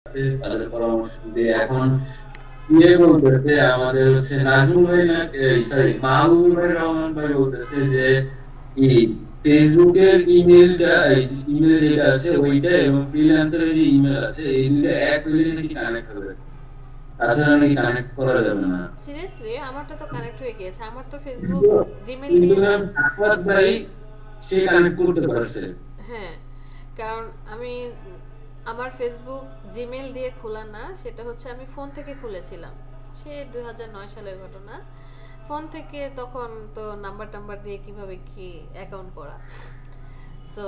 তাদের পরামর্শ দিয়ে এখন ইয়ে বলতেছে আমাদের হচ্ছে নাজমুল ভাই না সরি মাহবুবুর ভাই রহমান ভাই বলতেছে যে ই ফেসবুকের ইমেল যেটা আছে ওইটা এবং ফ্রিল্যান্সারের যে ইমেল আছে এই দুইটা এক হইলে নাকি কানেক্ট হবে, তাছাড়া নাকি কানেক্ট করা যাবে না। সিরিয়াসলি আমারটা তো কানেক্ট হয়ে গিয়েছে, আমার তো ফেসবুক কিন্তু জিমেল কিন্তু দিয়ে না। ম্যাম সাফওয়াত ভাই সে কানেক্ট করতে পারছে। হ্যাঁ, কারণ আমি আমার ফেসবুক জিমেল দিয়ে খোলা না, সেটা হচ্ছে আমি ফোন থেকে খুলেছিলাম। সে 2009 সালের ঘটনা। ফোন থেকে তখন তো নাম্বার টাম্বার দিয়ে কিভাবে কি অ্যাকাউন্ট করা, সো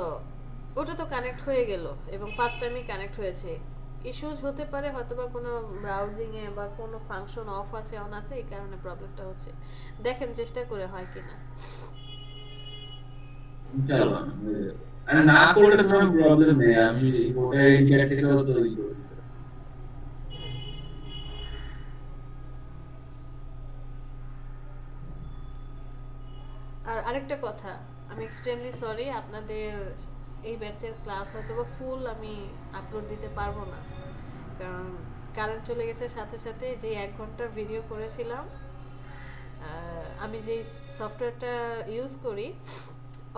ওটা তো কানেক্ট হয়ে গেল এবং ফার্স্ট টাইমই কানেক্ট হয়েছে। ইস্যুজ হতে পারে হয়তো বা কোনো ব্রাউজিংয়ে বা কোনো ফাংশন অফ আছে অন আছে, এই কারণে প্রবলেমটা হচ্ছে। দেখেন চেষ্টা করে হয় কিনা। ইনশাআল্লাহ হয়ে যাবে। আর না করলে তো কোনো প্রবলেম নেই, আমি ভোটার আইডি কার্ড থেকেও তো ই করে দিতে পারি। আর আরেকটা কথা, আমি এক্সট্রিমলি সরি, আপনাদের এই ব্যাচের ক্লাস হয়তো বা ফুল আমি আপলোড দিতে পারবো না, কারণ কারেন্ট চলে গেছে সাথে সাথে। যে 1 ঘন্টার ভিডিও করেছিলাম, আমি যেই সফটওয়্যারটা ইউজ করি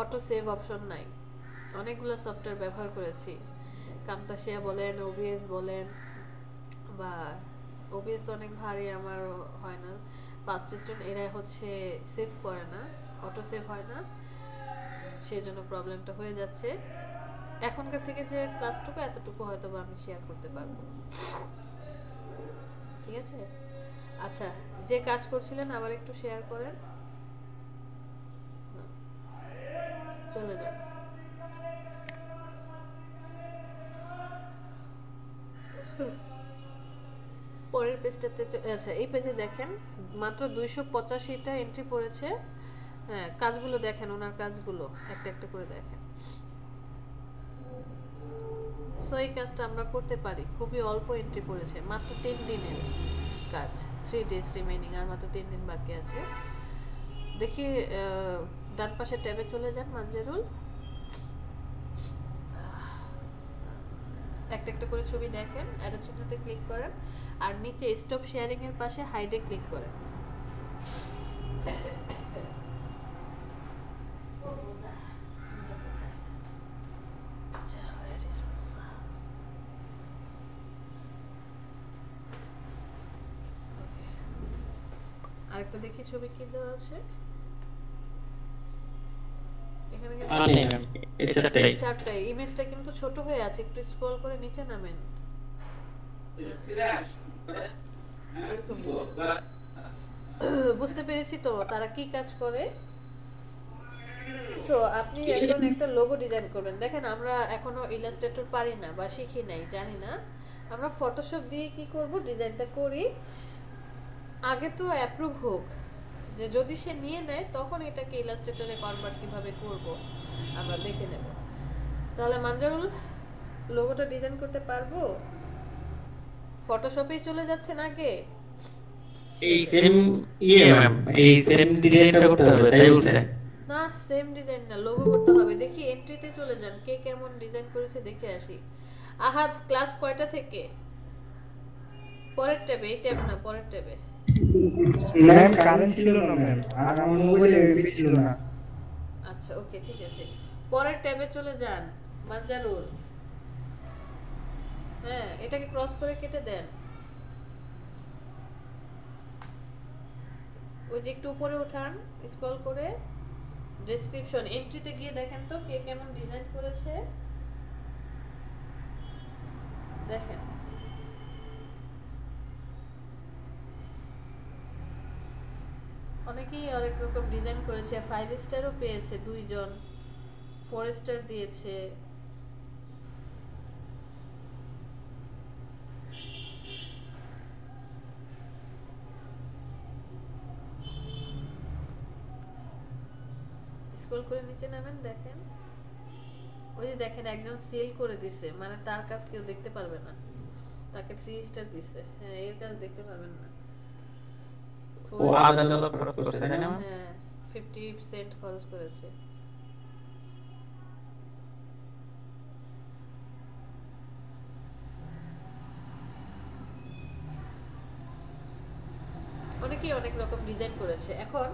অটো সেভ অপশন নাই। অনেকগুলো সফটওয়্যার ব্যবহার করেছি, কামতাশিয়া বলেন, ওবিএস বলেন, বা ওবিএস তো অনেক ভারী, আমার হয় না। পাস্ট স্টুডেন্ট এরা হচ্ছে সেভ করে না, অটো সেভ হয় না, সেই জন্য প্রবলেমটা হয়ে যাচ্ছে। এখনকার থেকে যে ক্লাসটুকু এতটুকু হয়তো বা আমি শেয়ার করতে পারবো, ঠিক আছে? আচ্ছা, যে কাজ করছিলেন আবার একটু শেয়ার করেন, চলে যান পরের পেজটাতে। আচ্ছা, এই পেজে দেখেন মাত্র 285টা এন্ট্রি পড়েছে। হ্যাঁ, কাজগুলো দেখেন, ওনার কাজগুলো একটা একটা করে দেখেন। সো এই কাজটা আমরা করতে পারি, খুবই অল্প এন্ট্রি পড়েছে, মাত্র 3 দিনের কাজ। 3 days রিমেইনিং, আর মাত্র 3 দিন বাকি আছে। দেখি, ডান পাশে ট্যাবে চলে যান মানজারুল, একটা একটা করে ছবি দেখেন, অ্যারো চিহ্নতে ক্লিক করেন, আর নিচে স্টপ শেয়ারিং এর পাশে হাইডে ক্লিক করেন। আচ্ছা, where is Musa? Okay. আরেকটা দেখি ছবি কি দেওয়া আছে এখানে কিন্তু। নেই ম্যাম, এই চারটাই। চারটায় ইমেজটা কিন্তু ছোট হয়ে আছে, একটু স্ক্রল করে নিচে নামেন, এরকম ডিজাইন। বুঝতে পেরেছি তো তারা কি কাজ করে। সো আপনি এখন একটা লোগো ডিজাইন করবেন। দেখেন আমরা এখনো ইলাস্ট্রেটর পারি না বা শিখি নাই, জানি না। আমরা ফটোশপ দিয়ে কি করব, ডিজাইনটা করি, আগে তো অ্যাপ্রুভ হোক, যে যদি সে নিয়ে নেয় তখন এটাকে ইলাস্ট্রেটরে কনভার্ট কিভাবে করব আমরা দেখে নেব। তাহলে মানজারুল, লোগোটা ডিজাইন করতে পারবো? ফটোশপেই চলে যাচ্ছেন আগে? এই ঠিক আছে। সেম ম্যাম, এই সেম ডিজাইনটা করতে হবে তাই বলছে। না, সেম ডিজাইন না, লোগো করতে হবে। দেখি এন্ট্রিতে চলে যান, কে কেমন ডিজাইন করেছে দেখে আসি। আহাদ, ক্লাস কয়টা থেকে? পরের ট্যাবে, এই ট্যাব না, পরের ট্যাবে। ম্যাম কারেন্ট ছিল না ম্যাম, আর আমার মোবাইলে এমবি ছিল না। আচ্ছা, ওকে, ঠিক আছে। পরের ট্যাবে চলে যান মানজারুল। হ্যাঁ, এটাকে ক্রস করে কেটে দেন। ওই যে একটু উপরে উঠান, স্ক্রল করে ডেসক্রিপশন এন্ট্রিতে গিয়ে দেখেন তো কে কেমন ডিজাইন করেছে, দেখেন। অনেকেই অনেক রকম ডিজাইন করেছে, 5 স্টারও পেয়েছে, 2 জন 4 স্টার দিয়েছে। স্ক্রল করে নিচে নামেন, দেখেন। ওই যে দেখেন একজন সিল করে দিছে, মানে তার কাজ কেউ দেখতে পারবে না, তাকে 3 স্টার দিছে। হ্যাঁ, এর কাজ দেখতে পারবেন না। ও 4 আলাদা স্টার। আলাদা খরচ করছে তাই না ম্যাম? হ্যাঁ, 50 সেন্ট খরচ করেছে। অনেকেই অনেক রকম ডিজাইন করেছে। এখন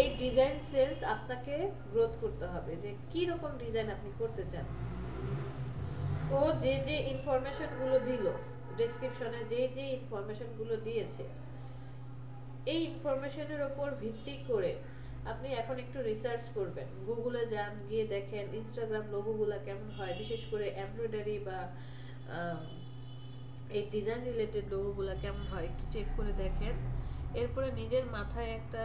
এই ডিজাইন সেন্স আপনাকে গ্রোথ করতে হবে যে কি রকম ডিজাইন আপনি করতে চান। ও যে যে ইনফরমেশনগুলো দিল ডেসক্রিপশনে, যে যে ইনফরমেশনগুলো দিয়েছে, এই ইনফরমেশনের উপর ভিত্তি করে আপনি এখন একটু রিসার্চ করবেন, গুগলে যান, গিয়ে দেখেন ইনস্টাগ্রাম লোগোগুলো কেমন হয়, বিশেষ করে এমব্রয়ডারি বা এই ডিজাইন রিলেটেড লোগোগুলো কেমন হয় একটু চেক করে দেখেন। এরপরে নিজের মাথায় একটা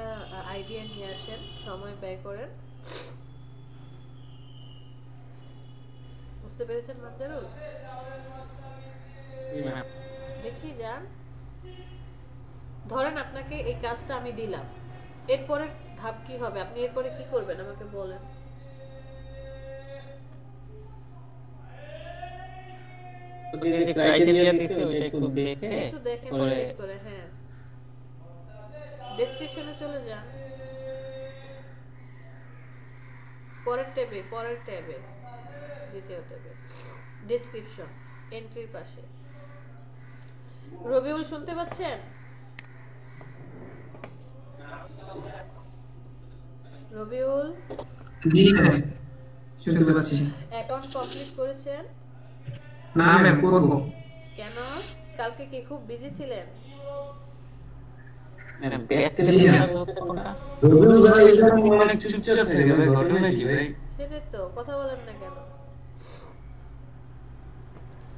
আইডিয়া নিয়ে আসেন, সময় ব্যয় করেন। বুঝতে পেরেছেন মানজারুল? দেখি যান, ধরেন আপনাকে এই কাজটা আমি দিলাম, এরপরের ধাপ কি হবে, আপনি এরপরে কি করবেন আমাকে বলেন। ক্রাইটেরিয়া দিতে ওটা একটু দেখে একটু দেখেন, পরে চেক করে, হ্যাঁ ডেসক্রিপশনে চলে যান, পরের ট্যাবে দ্বিতীয় ট্যাবে ডেসক্রিপশন, এন্ট্রির পাশে। রবিউল শুনতে পাচ্ছেন? রবিউল জি ম্যাম, শুনতে পাচ্ছি। অ্যাকাউন্ট কমপ্লিট করেছেন? না ম্যাম, করবো। কেন, কালকে কি খুব বিজি ছিলেন? জি ম্যাম। রবিউল ভাই এখানে অনেক চুপচাপ থাকে ভাই, ঘটনা কি ভাই? সেটাই তো, কথা বলেন না কেন?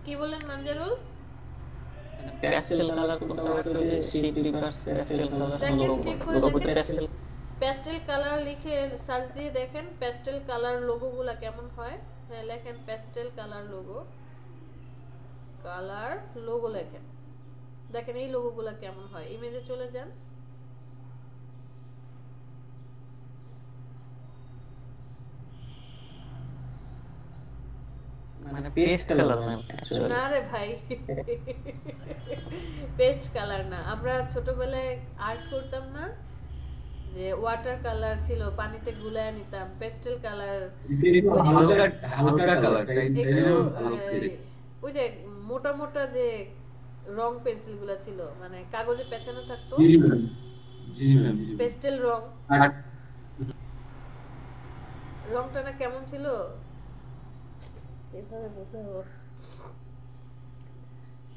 কি বললেন মানজারুল? প্যাস্টেল কালার কোনটা হচ্ছে যে শিট রিভার্স প্যাস্টেল কালার দেখেন, চেক করে লোগো দেখেন, প্যাস্টেল প্যাস্টেল কালার লিখে সার্চ দিয়ে দেখেন প্যাস্টেল কালার লোগোগুলা কেমন হয়। হ্যাঁ লেখেন প্যাস্টেল কালার লোগো লেখেন, দেখেন এই লোগোগুলা কেমন হয়। ইমেজে চলে যান, মানে পেস্ট কালার ম্যাম না রে ভাই পেস্ট কালার না, আমরা ছোটবেলায় আর্ট করতাম না, যে ওয়াটার কালার ছিল, পানিতে গুলায় নিতাম, পেস্টেল কালার হালকা হালকা কালার একটু ওই যে মোটা মোটা যে রং পেন্সিল গুলা ছিল, মানে কাগজে পেঁচানো থাকতো, জি ম্যাম, পেস্টেল রংটা না কেমন ছিল, কিভাবে বোঝাবো।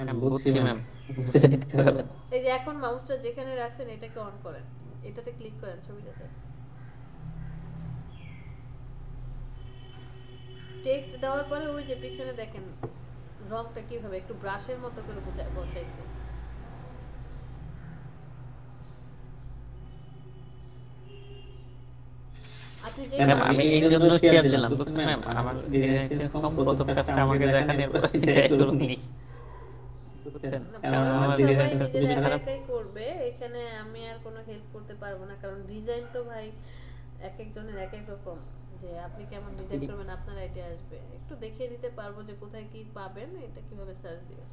ম্যাম বুঝছি ম্যাম। এই যে এখন মাউসটা যেখানে রাখছেন এটাকে অন করেন, এটাতে ক্লিক করেন ছবিটাতে, টেক্সট দেওয়ার পরে ওই যে পিছনে দেখেন রংটা কিভাবে একটু ব্রাশের মতো করে বসাইছে। আপনি যে ম্যাম আমি এই জন্য শেয়ার দিলাম বুঝছেন ম্যাম, আমার ডিজাইন সেন্স কম, গত পেজটা আমাকে দেখান এরপর যাই করুন নি বুঝছেন, আমার ডিজাইন সেন্স যদি খারাপ একাই করবে, এখানে আমি আর কোনো হেল্প করতে পারবো না, কারণ ডিজাইন তো ভাই এক একজনের এক এক রকম, যে আপনি কেমন ডিজাইন করবেন আপনার আইডিয়া আসবে, একটু দেখিয়ে দিতে পারবো যে কোথায় কি পাবেন, এটা কিভাবে সার্চ দিবেন।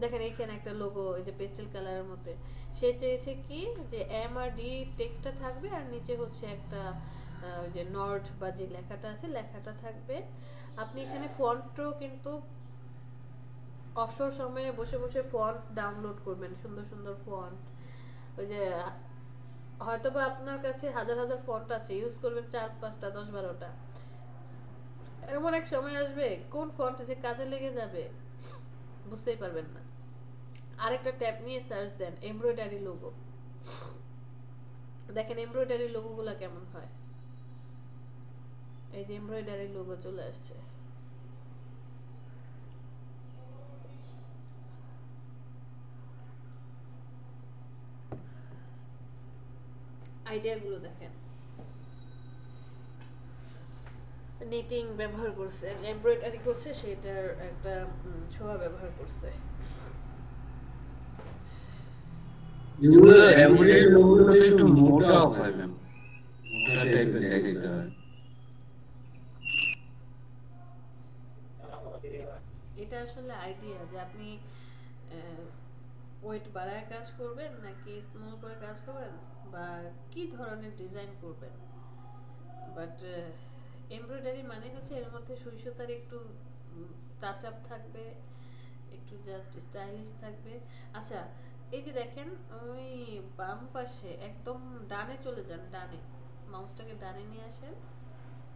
দেখেন এখানে একটা লোগো, এই যে পেস্টেল কালারের মধ্যে সে চেয়েছে কি যে এম আর ডি টেক্সটটা থাকবে, আর নিচে হচ্ছে একটা ওই যে নর্থ বা যে লেখাটা আছে লেখাটা থাকবে। আপনি এখানে ফন্টও কিন্তু অবসর সময়ে বসে বসে ফন্ট ডাউনলোড করবেন, সুন্দর সুন্দর ফন্ট, ওই যে হয়তোবা আপনার কাছে হাজার হাজার ফন্ট আছে, ইউজ করবেন 4-5টা 10-12টা, এমন এক সময় আসবে কোন ফন্ট যে কাজে লেগে যাবে বুঝতেই পারবেন না। আরেকটা ট্যাব নিয়ে সার্চ দেন এমব্রয়ডারি লোগো, দেখেন এমব্রয়ডারি লোগোগুলো কেমন হয়। এই যে এমব্রয়ডারি লোগো চলে আসছে, আইডিয়াগুলো দেখেন, নিটিং ব্যবহার করছে, যে এমব্রয়ডারি করছে সেটার একটা ছোঁয়া ব্যবহার করছে। এগুলো এমব্রয়ডারি লোগোগুলো একটু মোটা হয় ম্যাম, মোটা টাইপের দেখাইতে হয়। এটা আসলে আইডিয়া যে আপনি ওয়েট বাড়ায় কাজ করবেন নাকি স্মল করে কাজ করবেন বা কি ধরনের ডিজাইন করবেন। বাট এমব্রয়ডারি মানে হচ্ছে এর মধ্যে সুই সুতার একটু টাচ আপ থাকবে, একটু জাস্ট স্টাইলিশ থাকবে। আচ্ছা এই যে দেখেন ওই বাম পাশে একদম ডানে চলে যান, ডানে মাউসটাকে ডানে নিয়ে আসেন,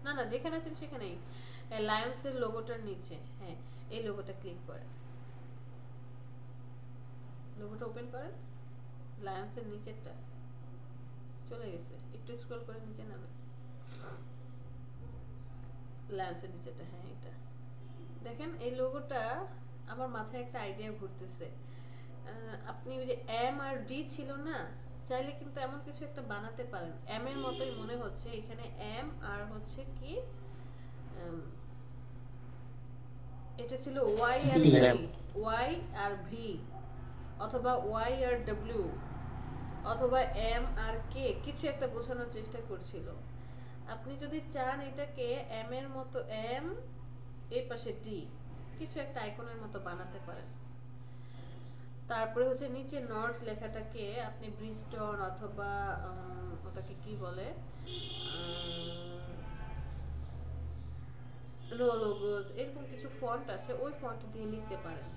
না না যেখানে আছেন সেখানেই, লায়ন্সের লোগোটার নিচে, হ্যাঁ এই লোগোটা ক্লিক করেন, লোগোটা ওপেন করেন, লায়ন্সের নিচেরটা চলে গেছে, একটু স্ক্রল করে নিচে নামেন, লায়ন্সের নিচেরটা, হ্যাঁ এটা দেখেন। এই লোগোটা আমার মাথায় একটা আইডিয়া ঘুরতেছে, আপনি ওই যে এম আর ডি ছিল না, চাইলে কিন্তু এমন কিছু একটা বানাতে পারেন, এম এর মতোই মনে হচ্ছে এখানে এম, আর হচ্ছে কি এটা ছিল ওয়াই আর ভি, ওয়াই আর ভি, অথবা ওয়াই আর ডব্লিউ, অথবা এম আর কে, কিছু একটা বোঝানোর চেষ্টা করছিল। আপনি যদি চান এটাকে এম এর মতো এম, এই পাশে ডি, কিছু একটা আইকনের মতো বানাতে পারেন। তারপরে হচ্ছে নিচে নর্থ লেখাটাকে আপনি ব্রিস্টন অথবা ওটাকে কি বলে লোগোস, এরকম কিছু ফন্ট আছে, ওই ফন্ট দিয়ে লিখতে পারেন,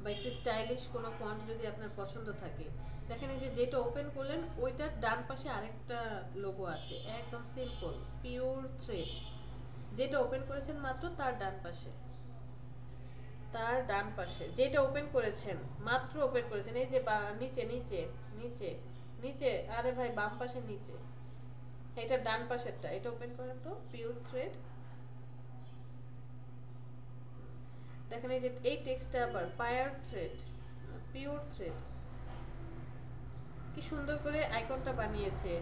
বা একটু স্টাইলিশ কোনো ফন্ট যদি আপনার পছন্দ থাকে। দেখেন এই যে যেটা ওপেন করলেন ওইটার ডান পাশে আরেকটা লোগো আছে, একদম সিম্পল পিওর থ্রেড, যেটা ওপেন করেছেন মাত্র তার ডান পাশে, তার ডান পাশে যেটা ওপেন করেছেন, মাত্র ওপেন করেছেন, এই যে নিচে নিচে নিচে নিচে, আরে ভাই বাম পাশে নিচে, এটা ডান পাশেরটা, এটা ওপেন করেন তো, পিওর থ্রেড। দেখেন এই যে এই টেক্সটটা আবার পায়ার থ্রেড, পিওর থ্রেড, কি সুন্দর করে আইকনটা বানিয়েছে,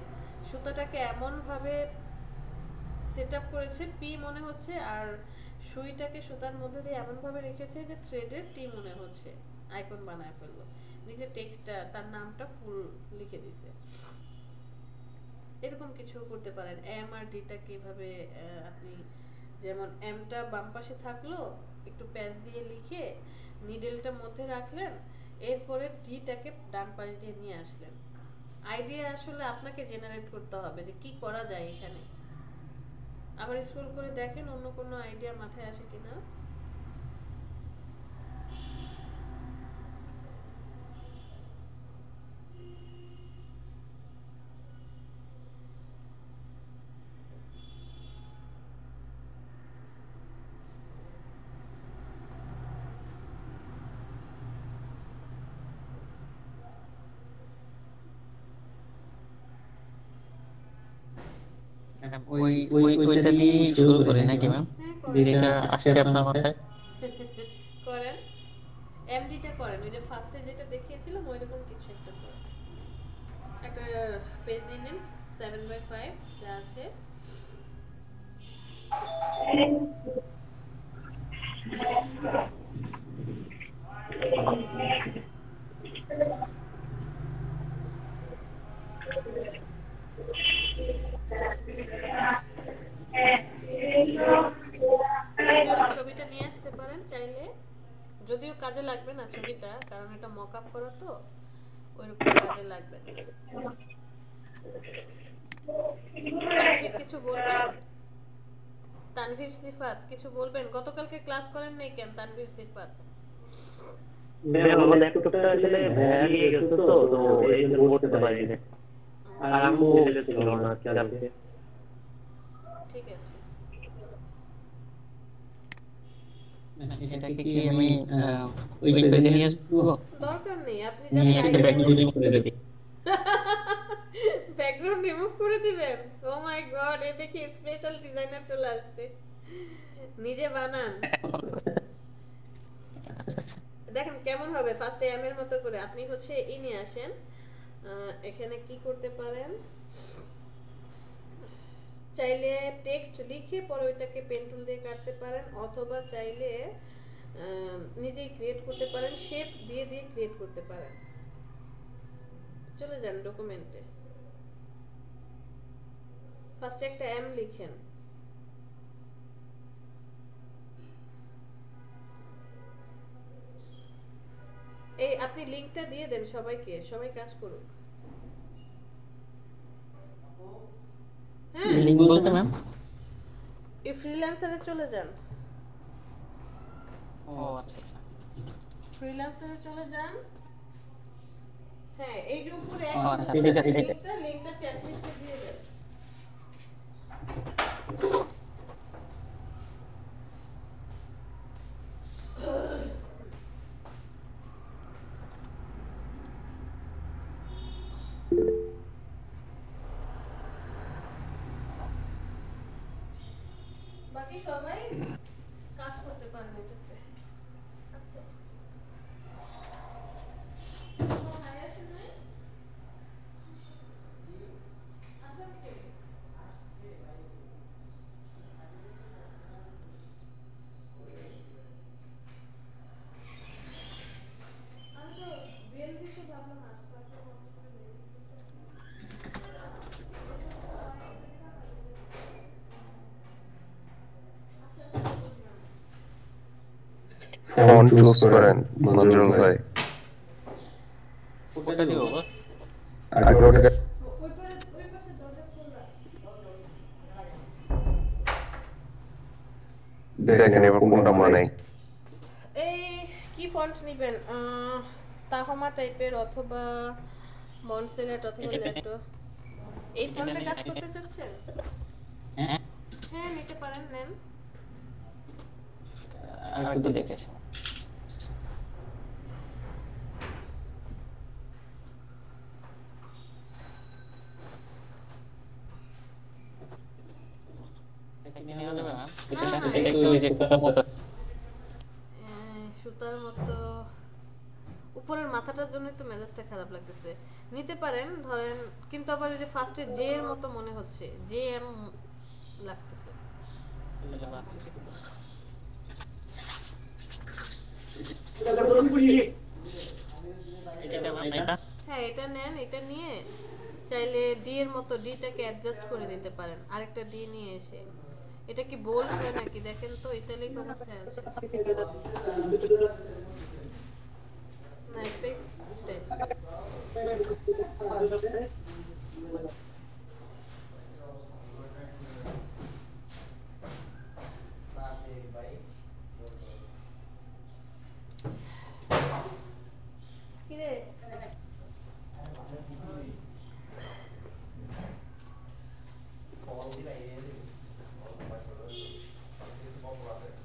সুতাটাকে এমন ভাবে সেট আপ করেছে পি মনে হচ্ছে, আর সুইটাকে সুতার মধ্যে দিয়ে এমন ভাবে রেখেছে যে থ্রেডের টি মনে হচ্ছে, আইকন বানায় ফেললো, নিচে টেক্সটটা তার নামটা ফুল লিখে দিছে। এরকম কিছু করতে পারেন। এম আর ডিটা কিভাবে আপনি, যেমন এমটা বাম পাশে থাকলো, একটু প্যাচ দিয়ে লিখে নিডেলটা মধ্যে রাখলেন, এরপরে ডিটাকে ডান পাশ দিয়ে নিয়ে আসলেন। আইডিয়া আসলে আপনাকে জেনারেট করতে হবে যে কি করা যায় এখানে। আবার স্ক্রল করে দেখেন অন্য কোনো আইডিয়া মাথায় আসে কিনা। ওইটা দিয়ে শুরু করি নাকি ম্যাম? যেটা আসছে আপনার মাথায় করেন, এমডিটা করেন, ওই যে ফার্স্টে যেটা দেখিয়েছিলাম ওইরকম কিছু একটা করেন। একটা পেজ নিয়ে নিন 7/5 যা আছে, ছবিটা নিয়ে আসতে পারেন চাইলে, যদিও কাজে লাগবে না ছবিটা, কারণ এটা মক আপ করা তো, ওইরকম কাজে লাগবে না। তানভীর কিছু বলবেন? তানভীর সিফাত কিছু বলবেন? গতকালকে ক্লাস করেন নাই কেন তানভীর সিফাত? ম্যাম আমার ল্যাপটপটা আসলে ভ্যারিয়ে গেছে তো এই জন্য করতে পারি না, আর আমি মোবাইলে ছিল না আজকে। ঠিক আছে, এটাকে কি আমি ওই পেজে নিয়ে আসবো? দরকার নেই, আপনি জাস্ট আইডিয়া করে দিই। ব্যাকগ্রাউন্ড রিমুভ করে দিবেন। ও মাই গড, এ দেখি স্পেশাল ডিজাইনার চলে আসছে, নিজে বানান। দেখেন কেমন হবে, ফার্স্টে এম এর মতো করে আপনি হচ্ছে ই নিয়ে আসেন, এখানে কি করতে পারেন, চাইলে টেক্সট লিখে পরে ওইটাকে পেন টুল দিয়ে কাটতে পারেন, অথবা চাইলে নিজেই ক্রিয়েট করতে পারেন, শেপ দিয়ে দিয়ে ক্রিয়েট করতে পারেন। চলে যান ডকুমেন্টে, ফার্স্টে একটা এম লিখেন, এই আপনি লিংকটা দিয়ে দেন সবাইকে, সবাই কাজ করুক। হ্যাঁ লিংক বলতে ম্যাম এই ফ্রিল্যান্সারে চলে যান। ও আচ্ছা আচ্ছা। ফ্রিল্যান্সারে চলে যান। হ্যাঁ, এই যে উপরে আচ্ছা, ঠিক আছে, ঠিক আছে। লিংকটা চ্যাট লিস্টে দিয়ে দেন। বাকি সবাই কাজ করতে পারবে এটাতে। আচ্ছা, কোনো হায়ার নাই? আসলে কি আমি তো বিএল দিতে ভাবলাম আশপাশে কত করে বিএল দিতে। ফন্ট চুজ করেন নজরুল ভাই। কোনটা দিব বস? আগে ওটাকে ওই পাশে দরজা খোলা। দেখেন এবার কোনটা মানে। এই কি ফন্ট নেবেন? তাহমা টাইপের অথবা মন্টসেলেট অথবা লেটো। এই ফন্টে কাজ করতে চাচ্ছেন? হ্যাঁ, হ্যাঁ, নিতে পারেন, নেন। আর একটু দেখেছি। সুতার মতো উপরের মাথাটার জন্যই তো মেজাজটা খারাপ লাগতেছে। নিতে পারেন ধরেন, কিন্তু আবার ওই যে ফার্স্টে জে এর মতো মনে হচ্ছে, জে এম লাগতেছে। হ্যাঁ, এটা নেন। এটা নিয়ে চাইলে ডি এর মতো ডিটাকে অ্যাডজাস্ট করে দিতে পারেন, আরেকটা ডি নিয়ে এসে। এটা কি বোল্ড হয় নাকি দেখেন তো, ইতালিক অবস্থায় আছে না, একটাই স্টাইল। কিরে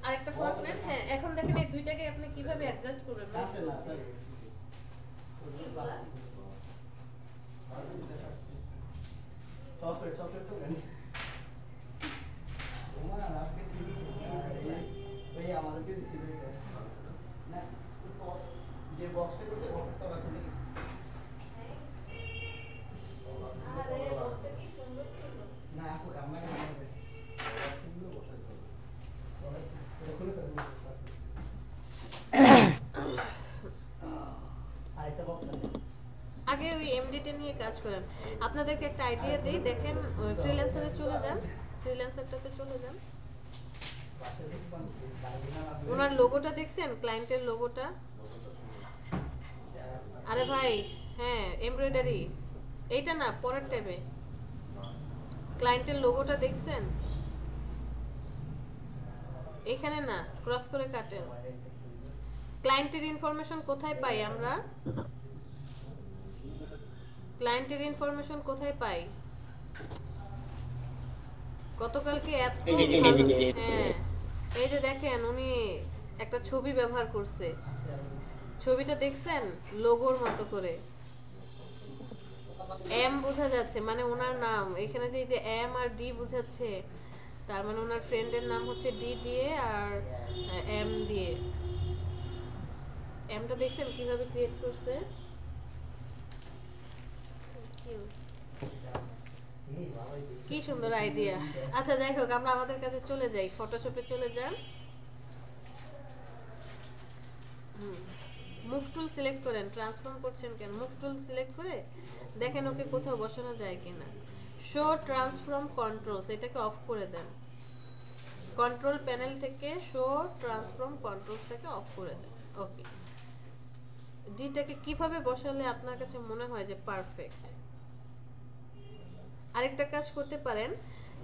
আরেকটা ফন্ট নেন। হ্যাঁ, এখন দেখেন এই দুইটাকে আপনি কিভাবে অ্যাডজাস্ট করবেন। আরে বক্সটা কি সুন্দর ছিল। আগে ওই এমডিটা নিয়ে কাজ করেন। আপনাদেরকে একটা আইডিয়া দেই, দেখেন ফ্রিল্যান্সারে চলে যান, ফ্রিল্যান্সারটাতে চলে যান। ওনার লোগোটা দেখছেন, ক্লায়েন্টের লোগোটা? আরে ভাই, হ্যাঁ, এমব্রয়ডারি। এইটা না, পরের ট্যাবে ক্লায়েন্টের লোগোটা দেখছেন? এখানে না, ক্রস করে কাটেন। ক্লায়েন্টের ইনফরমেশন কোথায় পাই আমরা? ক্লায়েন্টের ইনফরমেশন কোথায় পাই? গতকালকে এত ভালো, হ্যাঁ, এই যে দেখেন উনি একটা ছবি ব্যবহার করছে, ছবিটা দেখছেন? লোগোর মতো করে এম বোঝা যাচ্ছে, মানে ওনার নাম এখানে যে এই যে এম আর ডি বোঝাচ্ছে, তার মানে ওনার ফ্রেন্ডের নাম হচ্ছে ডি দিয়ে আর এম দিয়ে। এমটা দেখছেন কিভাবে ক্রিয়েট করছে? কি সুন্দর আইডিয়া। আচ্ছা, যাই হোক, আমরা আমাদের কাছে চলে যাই, ফটোশপে চলে যান। মুভ টুল সিলেক্ট করেন। ট্রান্সফর্ম করছেন কেন? মুভ টুল সিলেক্ট করে দেখেন ওকে কোথাও বসানো যায় কিনা। শো ট্রান্সফর্ম কন্ট্রোলস, এটাকে অফ করে দেন। কন্ট্রোল প্যানেল থেকে শো ট্রান্সফর্ম কন্ট্রোলসটাকে অফ করে দেন। ওকে, ডিটাকে কিভাবে বসালে আপনার কাছে মনে হয় যে পারফেক্ট? আরেকটা কাজ করতে পারেন,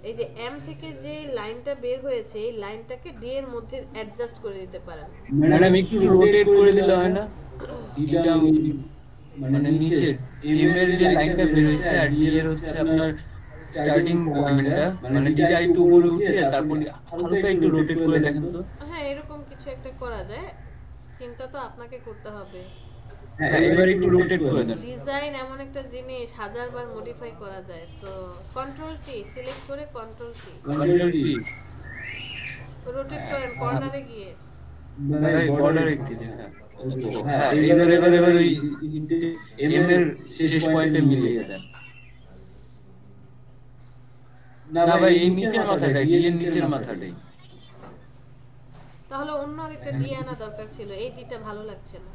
এই যে এম থেকে যে লাইনটা বের হয়েছে এই লাইনটাকে ডি এর মধ্যে অ্যাডজাস্ট করে দিতে পারেন। ম্যাডাম একটু রোটেট করে দিলে হয় না? এটা মানে নিচে এম এর যে লাইনটা বের হয়েছে আর ডি এর হচ্ছে আপনার স্টার্টিং পয়েন্টটা, মানে ডিটা একটু উপরে উঠিয়ে তারপর হালকা একটু রোটেট করে দেখেন তো। হ্যাঁ এরকম কিছু একটা করা যায়, চিন্তা তো আপনাকে করতে হবে। হ্যাঁ এবার একটু রোটেট করে দেন। ডিজাইন এমন একটা জিনিস হাজারবার মডিফাই করা যায়, সো কন্ট্রোল টি সিলেক্ট করে কন্ট্রোল টি রোটেট করেন কর্নারে গিয়ে। ভাই বর্ডার একটু হ্যাঁ হ্যাঁ এবার ওই এম এর শেষ পয়েন্টে মিলিয়ে দেন। না ভাই এই নিচের মাথাটাই, ডি এর নিচের মাথাটাই। তাহলে অন্য আরেকটা ডি আনা দরকার ছিল, এই ডিটা ভালো লাগছে না।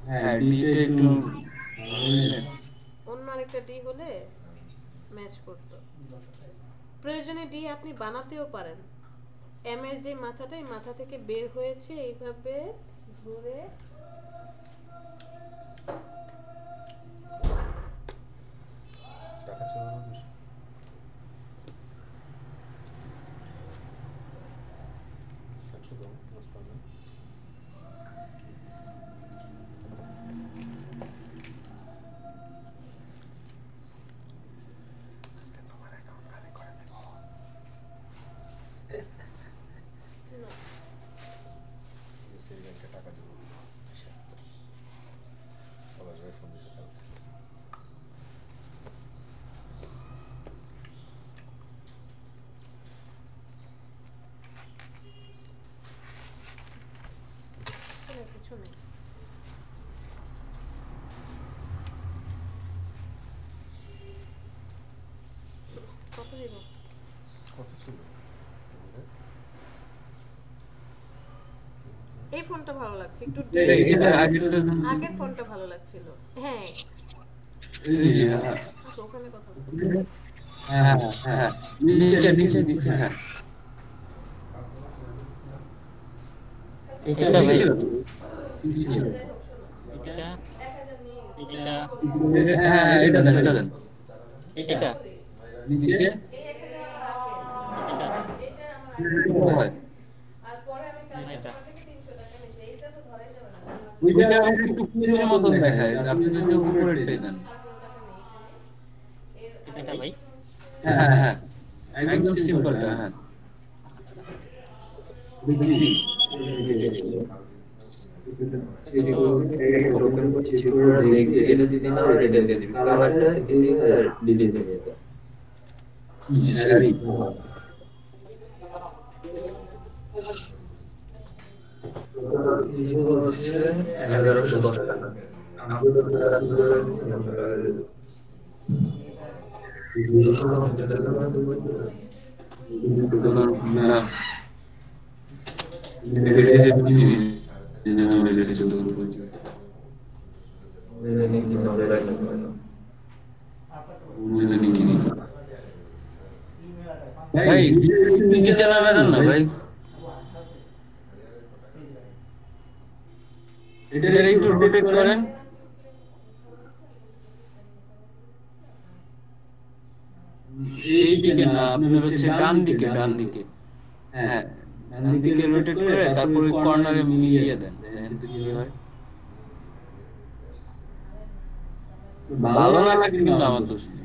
হ্যাঁ ডিটা একটু অন্য আরেকটা ডি হলে ম্যাচ করত। প্রয়োজনে ডি আপনি বানাতেও পারেন। এম এর যে মাথাটা এই মাথা থেকে বের হয়েছে এইভাবে ঘুরে কিছু নেই। কত দিব? এই ফোনটা ভালো লাগছে একটু, আগের ফোনটা ভালো লাগছিল। হ্যাঁ জি হ্যাঁ আচ্ছা, ওখানে কথা বলবো। হ্যাঁ হ্যাঁ নিচে নিচে নিচে হ্যাঁ এটা ভাই ছিল হ্যাঁ এটা দেন এটা নিচে হয় আর পরে আমি এটা থেকে 300 টাকা নিছি, এইটা তো ধরাই যাবে না। ওইটা একটু কুমিরের মতন দেখায়, আপনি যদি উপরে টেনে দেন। এটা ভাই হ্যাঁ হ্যাঁ একদম সিম্পলটা হ্যাঁ এটা যদি না হয় এটা দিয়ে দিবি কালারটা এদিকে ডিলিট হয়ে যাবে সারি হচ্ছে 1110 টাকা না ভাই নিচে নামাবেন না ভাই, এটা একটু রোটেট করেন। এই দিকে না, আপনার হচ্ছে ডান দিকে হ্যাঁ ডান দিকে রোটেট করে তারপর ওই কর্নারে মিলিয়ে দেন, দেখেন তো কি হয়। ভালো না লাগে কিন্তু আমার দোষ নেই।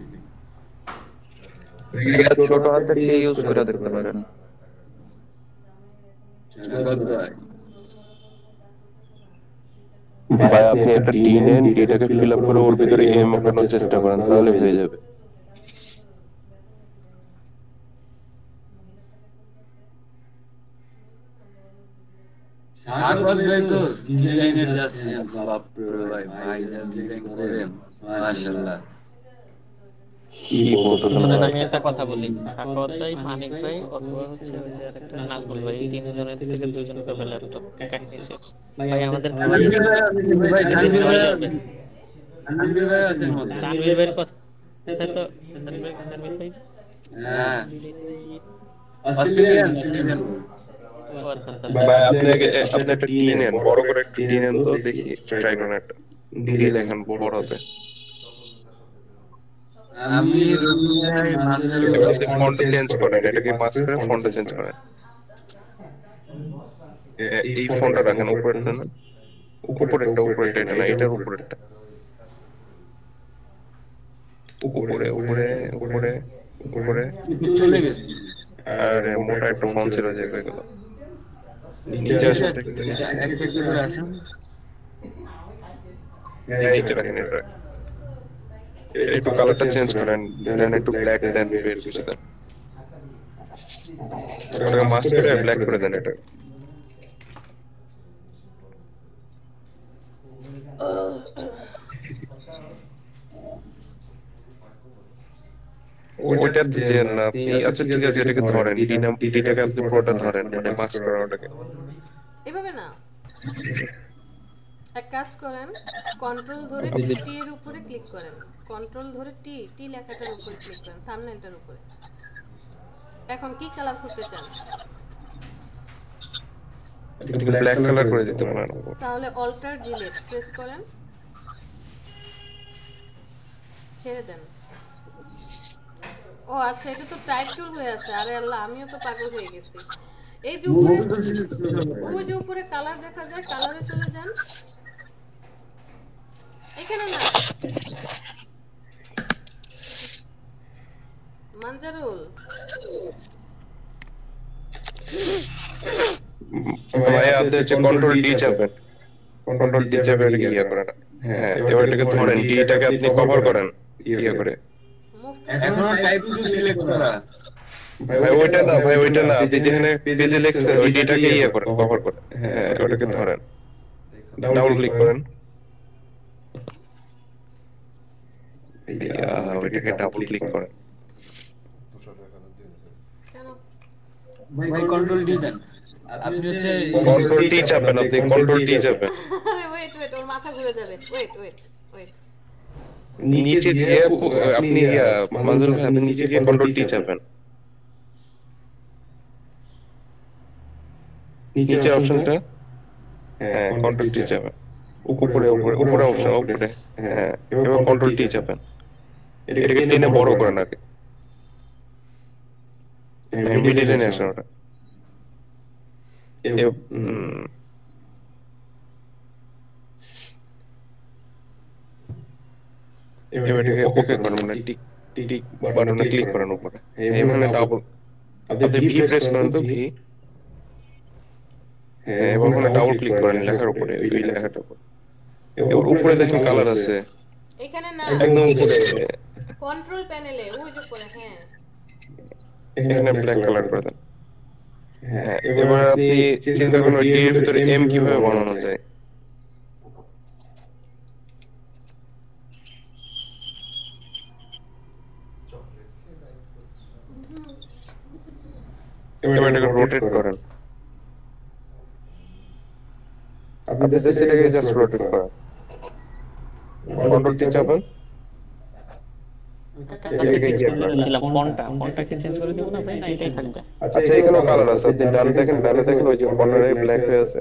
ছোট হাতের দিয়ে ইউজ করে দেখতে পারেন। ভাই আপনি একটা টি নেন, এটাকে ফিল আপ করে ওর ভিতরে এম আঁকানোর চেষ্টা করেন, তাহলে হয়ে যাবে। শাহবাগ ভাই তো ডিজাইনের যা সেন্স, বাপ রে ভাই, ভাই যা ডিজাইন করেন মাশাআল্লাহ। কি বলতেছেন মানে ভাই? আমি একটা কথা বলি, সাখাওয়াত ভাই, মানিক ভাই অথবা হচ্ছে ওই যে আরেকটা নাজমুল ভাই, এই তিনজনের থেকে দুইজনকে ফেলে তো কাহিনী শেষ। ভাই আমাদের তানভীর ভাই তানভীর ভাই যাবে। তানভীর ভাই আছেন মধ্যে। তানভীর ভাইয়ের কথা তো তানভীর ভাই হ্যাঁ অস্ট্রেলিয়ান ও আচ্ছা আচ্ছা। ভাই আপনি একটা টি নেন, বড় করে একটা টি নেন তো দেখি, ট্রাই করেন একটা ডি লেখেন বড় হাতে। আমি রবি ভাই মাঝে এবার আপনি ফন্টটা চেঞ্জ করেন, এটাকে মাস্ক করে ফন্টটা চেঞ্জ করেন। এই ফন্টটা রাখেন উপরেরটা না, উপরেরটা এটা না, এটার উপরেরটা। উপরে উপরে উপরে উপরে। চলে গেছে। আর মোটা একটা ফন্ট ছিল যে হয়ে গেল। নিচে আসেন তো একটু নিচে। একটা করে আসেন। এইটা রাখেন, এটা রাখেন। একটু কালারটা চেঞ্জ করেন, দেন একটু ব্ল্যাক দেন, বের কিছু দেন। ওটাকে মাস্ক করে ব্ল্যাক করে দেন এটা। ওইটা যে না আপনি, আচ্ছা ঠিক আছে, এটাকে ধরেন, ডিটাকে আপনি পুরোটা ধরেন, মানে মাস্ক করা ওটাকে। এভাবে না, এক কাজ করেন, কন্ট্রোল ধরে টি এর উপরে ক্লিক করেন, কন্ট্রোল ধরে টি লেখাটার উপরে ক্লিক করেন, থাম্বনেলটার উপরে। এখন কি কালার করতে চান? এটাকে ব্ল্যাক কালার করে দিতে পারেন। তাহলে অল্টার ডিলিট প্রেস করেন, ছেড়ে দেন। ও আচ্ছা, এটা তো টাইপ টুল হয়ে আছে। আরে আল্লাহ, আমিও তো পাগল হয়ে গেছি। এই যে উপরে, ওই যে উপরে কালার দেখা যায়, কালারে চলে যান। এখানে না, মানজারুল, ভাই আপনি হচ্ছে কন্ট্রোল ডি চাপেন, কন্ট্রোল ডি চাপে এটাকে ইয়ে করেন। হ্যাঁ, এবার এটাকে ধরেন, ডিটাকে আপনি কভার করেন ইয়ে করে। মুভ টু এখনো টাইপ টুল সিলেক্ট করা। ভাই ওইটা না, ভাই ওইটা না, আপনি যেখানে পেজে লিখছেন ওই ডিটাকে ইয়ে করেন, কভার করেন। হ্যাঁ, ওটাকে ধরেন, ডাবল ক্লিক করেন। ওইটাকে ডাবল ক্লিক করেন। কেন? ভাই কন্ট্রোল ডি দেন। আপনি হচ্ছে কন্ট্রোল টি চাপেন, আপনি কন্ট্রোল টি চাপেন। আরে ওয়েট ওয়েট, ওর মাথা ঘুরে যাবে। ওয়েট ওয়েট ওয়েট, নিচে দিয়ে আপনি মাজুল ভাই, আপনি নিচে দিয়ে কন্ট্রোল টি চাপেন। নিচে অপশনটা, হ্যাঁ কন্ট্রোল টি চাপেন। উপরে উপরে উপরে অপশন, উপরে। হ্যাঁ, এবার কন্ট্রোল টি চাপেন। এটাকে টেনে বড় করেন আগে। হ্যাঁ, মিডিলে নিয়ে আসেন ওটা। এবার এটাকে ওকে করেন, মানে টিক টিক বাটনে ক্লিক করেন উপরে। এখানে ডাবল আপনি ভি প্রেস করেন তো, ভি। হ্যাঁ, এবার ওখানে ডাবল ক্লিক করেন লেখার উপরে, ওই লেখাটার উপর। এবার উপরে দেখেন কালার আছে, এখানে না, একদম উপরে। কন্ট্রোল প্যানেলে ওই যে করে। হ্যাঁ, এখানে ব্ল্যাক কালার করে দেন। হ্যাঁ, এবার আপনি চিন্তা করুন ডি এর ভিতরে এম কিভাবে বানানো যায়। এবার এটাকে রোটেট করেন, আপনি জাস্ট এটাকে জাস্ট রোটেট করেন, কন্ট্রোল টি চাপেন। এটাকে ইয়ে করেন। ফন্টটা কি চেঞ্জ করে দিব না ভাই, না এটাই থাকবে? আচ্ছা, এখানেও কালার আছে, আপনি ডানে দেখেন, ডানে দেখেন ওই যে কর্নারে ব্ল্যাক হয়ে আছে।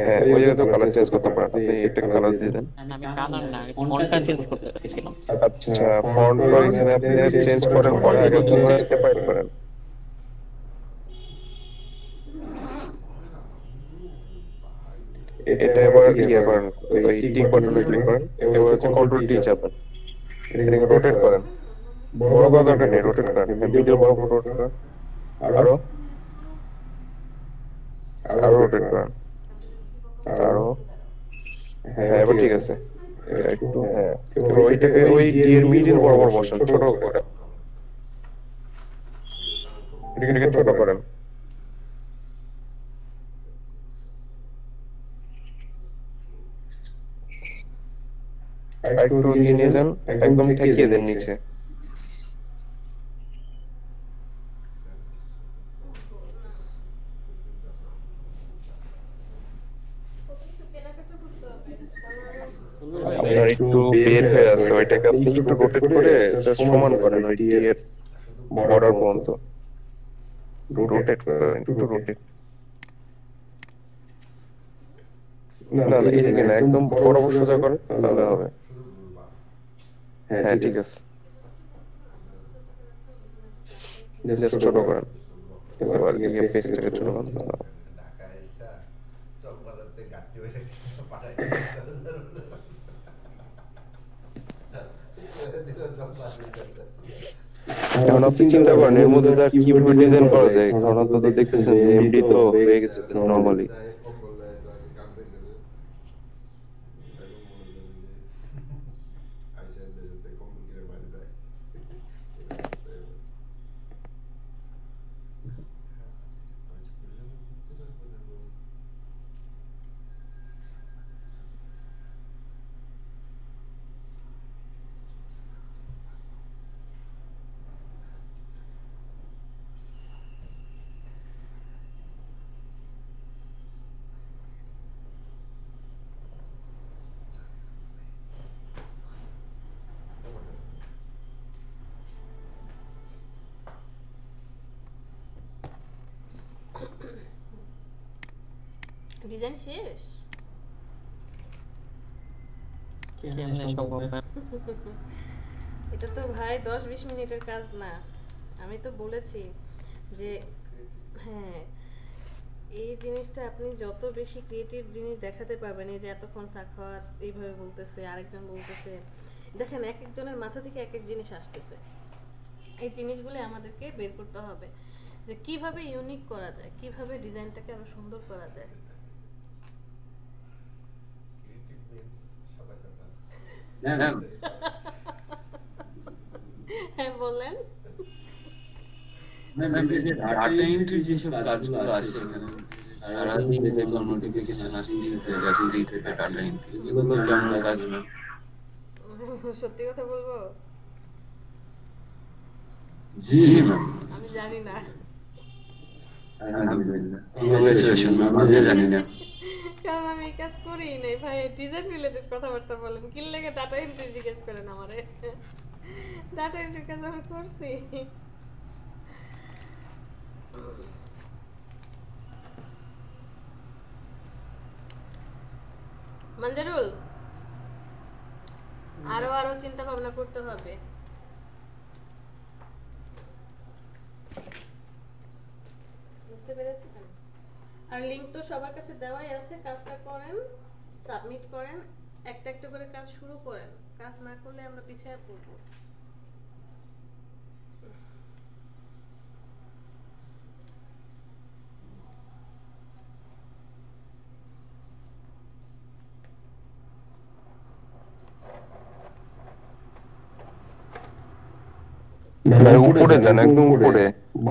হ্যাঁ, ওই জায়গাতেও কালার চেঞ্জ করতে পারেন, আপনি একটা কালার দিয়ে দেন। আমি কালার না, ফন্টটা চেঞ্জ করতে চাইছিলাম। আচ্ছা, ফন্টটা এখানে আপনি চেঞ্জ করেন, পরে আগে দুটো সেপারেট করেন। এটা এবার ইয়ে করেন, ওই টিক বাটনে ক্লিক করেন। এবার হচ্ছে কন্ট্রোল টি চাপেন, এটাকে রোটেট করেন। বড় করা দরকার নেই, রোটেট করেন। হ্যাঁ, মিডল বড় করে রোটেট করেন। আরো আরো রোটেট করেন, আরো। হ্যাঁ, এবার ঠিক আছে। একটু, হ্যাঁ, এবার ওইটাকে ওই ডি এর মিডল বরাবর বসান, ছোট করে। এটাকে ছোট করেন। একটু দিয়ে নিয়ে যান, একদম ঠেকিয়ে দেন নিচে। আপনার একটু বের হয়ে আছে, ওইটাকে আপনি একটু রোটেট করে জাস্ট সমান করেন ওই ডি এর বর্ডার পর্যন্ত। রোটেট করেন, একটু রোটেট। না না, এইদিকে না, একদম বরাবর সোজা করেন, তাহলে হবে। হ্যাঁ, ঠিক আছে। জাস্ট ছোট করেন। এবার ইয়ে পেজটাকে ছোট করেন। এখন আপনি চিন্তা করেন এর মধ্যে তার কিভাবে ডিজাইন করা যায়, কারণ আপনি তো দেখতেছেন যে এমডি তো হয়ে গেছে নরমালি। ডিজাইন শেষ? কেমনে সম্ভব ম্যাম? এটা তো ভাই 10-20 মিনিটের কাজ না। আমি তো বলেছি যে হ্যাঁ, এই জিনিসটা আপনি যত বেশি ক্রিয়েটিভ জিনিস দেখাতে পারবেন, এই যে এতক্ষণ সাখাওয়াত এইভাবে বলতেছে, আরেকজন বলতেছে, দেখেন এক একজনের মাথা থেকে এক এক জিনিস আসতেছে। এই জিনিসগুলো আমাদেরকে বের করতে হবে যে কিভাবে ইউনিক করা যায়, কিভাবে ডিজাইনটাকে আরো সুন্দর করা যায়। হ্যাঁ বলেন। ডাটা এন্ট্রির যেসব কাজগুলো আছে এখানে, সারাদিন দেখলাম নোটিফিকেশন আসতেই থাকে ডাটা এন্ট্রি, এগুলো কেমন কাজ না? সত্যি কথা বলবো, জি ম্যাম, আমি জানি না। আলহামদুলিল্লাহ, কংগ্রেচুলেশন ম্যাম, আমি জানি না। কারণ আমি এই কাজ করি নাই ভাই। ডিজাইন রিলেটেড কথাবার্তা বলেন, কি লাগে ডাটা এন্ট্রি জিজ্ঞেস করেন আমারে? ডাটা এন্ট্রির কাজ আমি করছি। মঞ্জারুল, আরো চিন্তা ভাবনা করতে হবে। বুঝতে পেরেছেন? আর লিংক তো সবার কাছে দেওয়াই আছে। কাজটা করেন, সাবমিট করেন, একটা একটা করে কাজ শুরু করেন। কাজ না করলে আমরা পিছিয়ে পড়বো। ভাই উপরে যান, একদম উপরে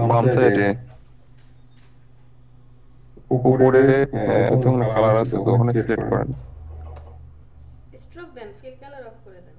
বাম সাইডে উপরে, হ্যাঁ ওখানে কালার আছে তো ওখানে সিলেক্ট করেন। স্ট্রোক দেন, ফিল কালার অফ করে দেন।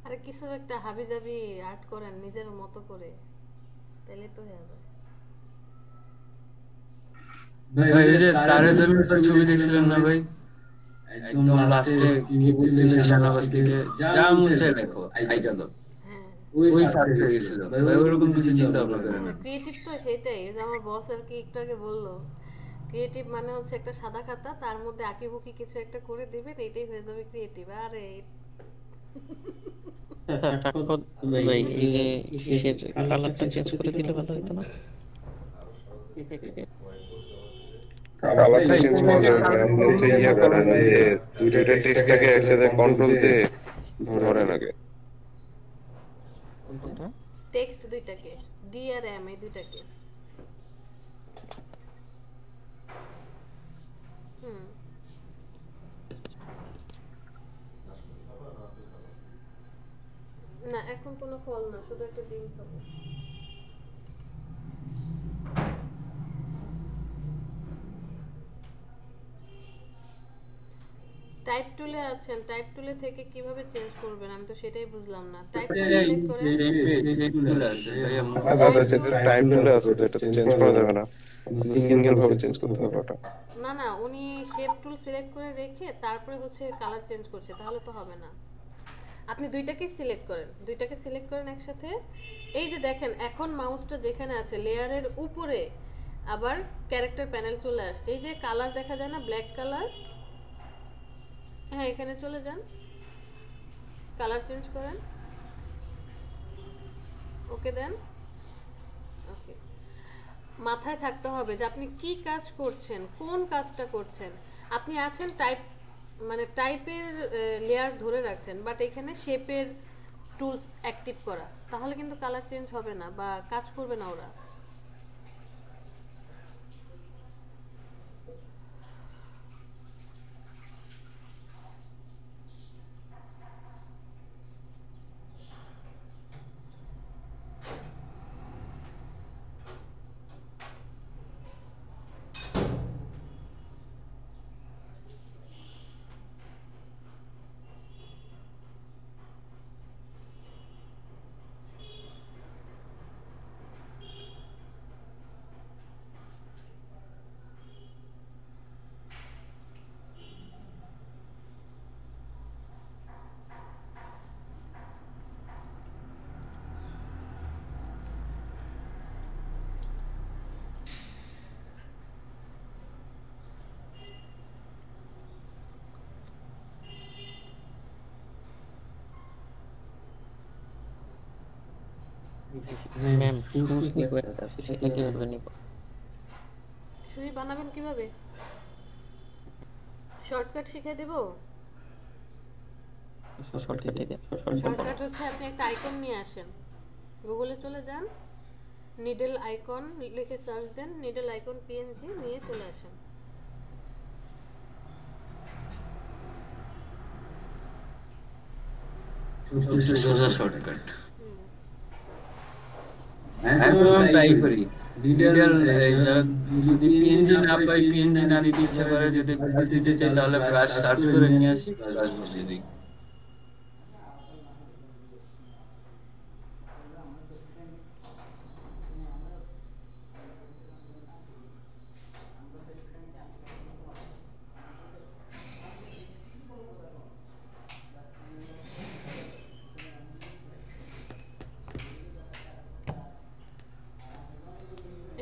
আরে কিছু একটা হাবিজাবি আর্ট করেন নিজের মতো করে, তাহলে তো হয়ে যাবে। ভাই ওই যে তারে জমির উপর ছবি দেখছিলেন না ভাই, একদম লাস্টে কি বলছিল শাহনবাজ থেকে, যা মন চায় লেখো, আইকা দাও, হ্যাঁ, ওই ফার্স্ট হয়ে গেছিল ভাই। ওইরকম কিছু চিন্তা ভাবনা করেন না। ক্রিয়েটিভ তো সেটাই। ওই যে আমার বস আর কি একটু আগে বললো, ক্রিয়েটিভ মানে হচ্ছে একটা সাদা খাতা, তার মধ্যে আঁকিবুকি কিছু একটা করে দিবেন, এটাই হয়ে যাবে ক্রিয়েটিভ। আরে ভাই এই যে ইসের কালারটা চেঞ্জ করে দিলে ভালো হতো না? কালারটা চেঞ্জ করা যাবে না, হচ্ছে ইয়ে করেন ওই যে দুইটা টেক্সটটাকে একসাথে কন্ট্রোল দিয়ে ধরেন আগে। টেক্সট দুইটাকে, ডি আর এম, এই দুইটাকে। না এখন কোনো ফল না, শুধু একটা ডিম খাবো। টাইপ টুলে আছেন, টাইপ টুলে থেকে কিভাবে চেঞ্জ করবেন আমি তো সেটাই বুঝলাম না। টাইপ টুল সিলেক্ট করেন। আচ্ছা সেটা টাইপ টুলে আছে তো, এটা চেঞ্জ করা যাবে না, সিঙ্গেল ভাবে চেঞ্জ করতে হবে ওটা। না না, উনি শেপ টুল সিলেক্ট করে রেখে তারপরে হচ্ছে কালার চেঞ্জ করছে, তাহলে তো হবে না। আপনি দুইটাকেই সিলেক্ট করেন, দুইটাকে সিলেক্ট করেন একসাথে। এই যে দেখেন এখন মাউসটা যেখানে আছে লেয়ারের উপরে আবার ক্যারেক্টার প্যানেল চলে আসছে। এই যে কালার দেখা যায় না, ব্ল্যাক কালার, হ্যাঁ এখানে চলে যান, কালার চেঞ্জ করেন, ওকে দেন। ওকে, মাথায় থাকতে হবে যে আপনি কি কাজ করছেন, কোন কাজটা করছেন। আপনি আছেন টাইপ, মানে টাইপের লেয়ার ধরে রাখছেন, বাট এখানে শেপের টুলস অ্যাক্টিভ করা, তাহলে কিন্তু কালার চেঞ্জ হবে না বা কাজ করবে না ওরা। ম্যাম শুজ নিব একটা, সেটা কিভাবে নিব? সুই বানাবেন কিভাবে? শর্টকাট শিখিয়ে দেব। শর্টকাট এটা শর্টকাট হচ্ছে আপনি একটা আইকন নিয়ে আসেন, গুগলে চলে যান, নিডল আইকন লিখে সার্চ দেন, নিডল আইকন পিএনজি নিয়ে চলে আসেন। সোজা শর্টকাট। এখন তাই করি। ডিটেল যারা যদি পিএনজি না পাই, পিএনজি না দিতে ইচ্ছা করে, যদি ব্রাশ দিতে চাই তাহলে ব্রাশ সার্চ করে নিয়ে আসি, ব্রাশ বসিয়ে দিই।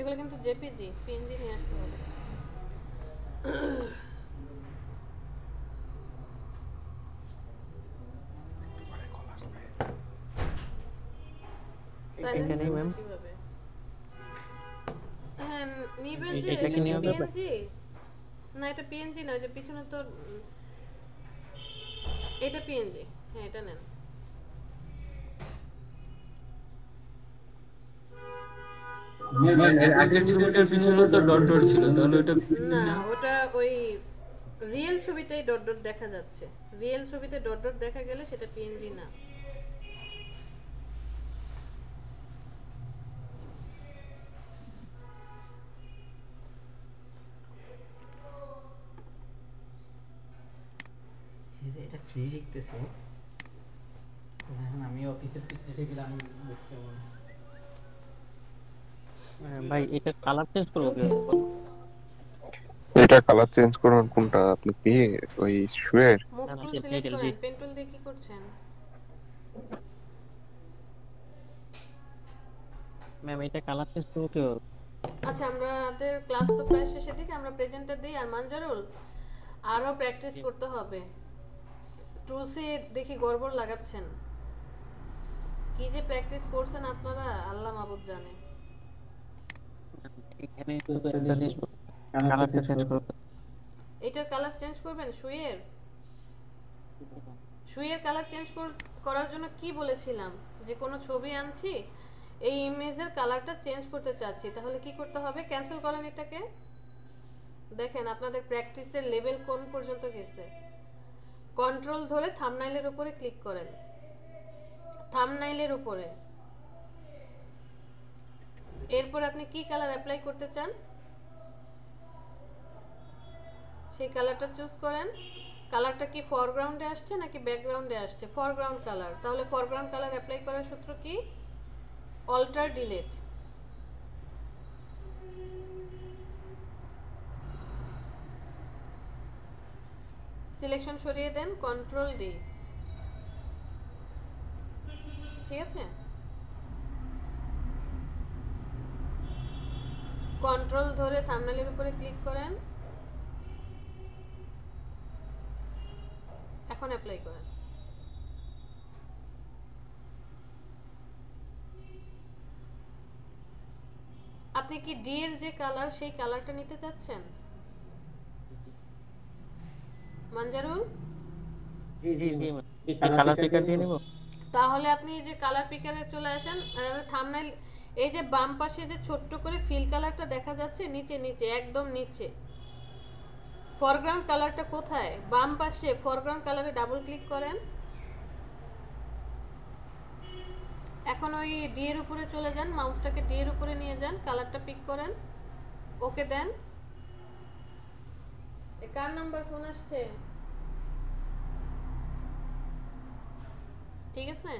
এগুলো কিন্তু জেপিজি, পিএনজি নিয়ে আসতে হবে। এখানেই ম্যাম কিভাবে? হ্যাঁ নিবেন যে এটা কি নিয়ে হবে? পিএনজি না, এটা পিএনজি না, ওই যে পিছনে তো এটা পিএনজি। হ্যাঁ এটা নেন। আগের ছবিটার পিছনে তো ডট ডট ছিল, তাহলে ওটা না ওটা ওই রিয়েল ছবিটাই ডট ডট দেখা যাচ্ছে, রিয়েল ছবিতে ডট ডট দেখা গেলে সেটা পিএনজি না। এটা ফ্রি শিখতেছে, এখন আমি অফিসের পিছনে গেলে আমি দেখতে পাবো না। ভাই এটা কালার চেঞ্জ করব কি? এটা কালার চেঞ্জ করার কোনটা আপনি কি ওই শুয়ের? মুভ টুল সিলেক্ট করেন, পেন টুল দিয়ে কি করছেন? ম্যাম এটা কালার চেঞ্জ করব কি? আচ্ছা আমাদের ক্লাস তো প্রায় শেষের দিকে, আমরা প্রেজেন্টার দিই। আর মানজারুল আরো প্র্যাকটিস করতে হবে। টুলসে দেখি গড়বড় লাগাচ্ছেন, কি যে প্র্যাকটিস করছেন আপনারা আল্লাহ মাবুদ জানে। এখানে শুধু একটা জিনিস কালারটা চেঞ্জ করব। এটার কালার চেঞ্জ করবেন? সুইয়ের কালার চেঞ্জ করার জন্য কি বলেছিলাম, যে কোনো ছবি আনছি, এই ইমেজের কালারটা চেঞ্জ করতে চাচ্ছি, তাহলে কি করতে হবে? ক্যান্সেল করেন এটাকে। দেখেন আপনাদের প্র্যাকটিসের লেভেল কোন পর্যন্ত গেছে। কন্ট্রোল ধরে থাম্বনেইলের উপরে ক্লিক করেন, থাম্বনেইলের উপরে। এরপর আপনি কি কালার অ্যাপ্লাই করতে চান সেই কালারটা চুজ করেন। কালারটা কি ফরগ্রাউন্ডে আসছে নাকি ব্যাকগ্রাউন্ডে আসছে? Foreground colour. তাহলে ফরগ্রাউন্ড কালার অ্যাপ্লাই করার সূত্র কি? Alter delete. সিলেকশন সরিয়ে দেন, কন্ট্রোল ডি। ঠিক আছে, কন্ট্রোল ধরে থাম্বনেলের উপরে ক্লিক করেন, এখন অ্যাপ্লাই করেন। আপনি কি ডি এর যে কালার সেই কালারটা নিতে চাচ্ছেন মানজারুল? জি জি জি এই কালার পিকার দিয়ে নিব। তাহলে আপনি যে কালার পিকারে চলে আসেন, থাম্বনেল এই যে বাম পাশে যে ছোট্ট করে ফিল কালারটা দেখা যাচ্ছে নিচে নিচে একদম নিচে, ফরগ্রাউন্ড কালারটা কোথায়? বাম পাশে ফরগ্রাউন্ড কালারে ডাবল ক্লিক করেন। এখন ওই ডি এর উপরে চলে যান, মাউসটাকে ডি এর উপরে নিয়ে যান, কালারটা পিক করেন, ওকে দেন। কার নাম্বার ফোন আসছে? ঠিক আছে।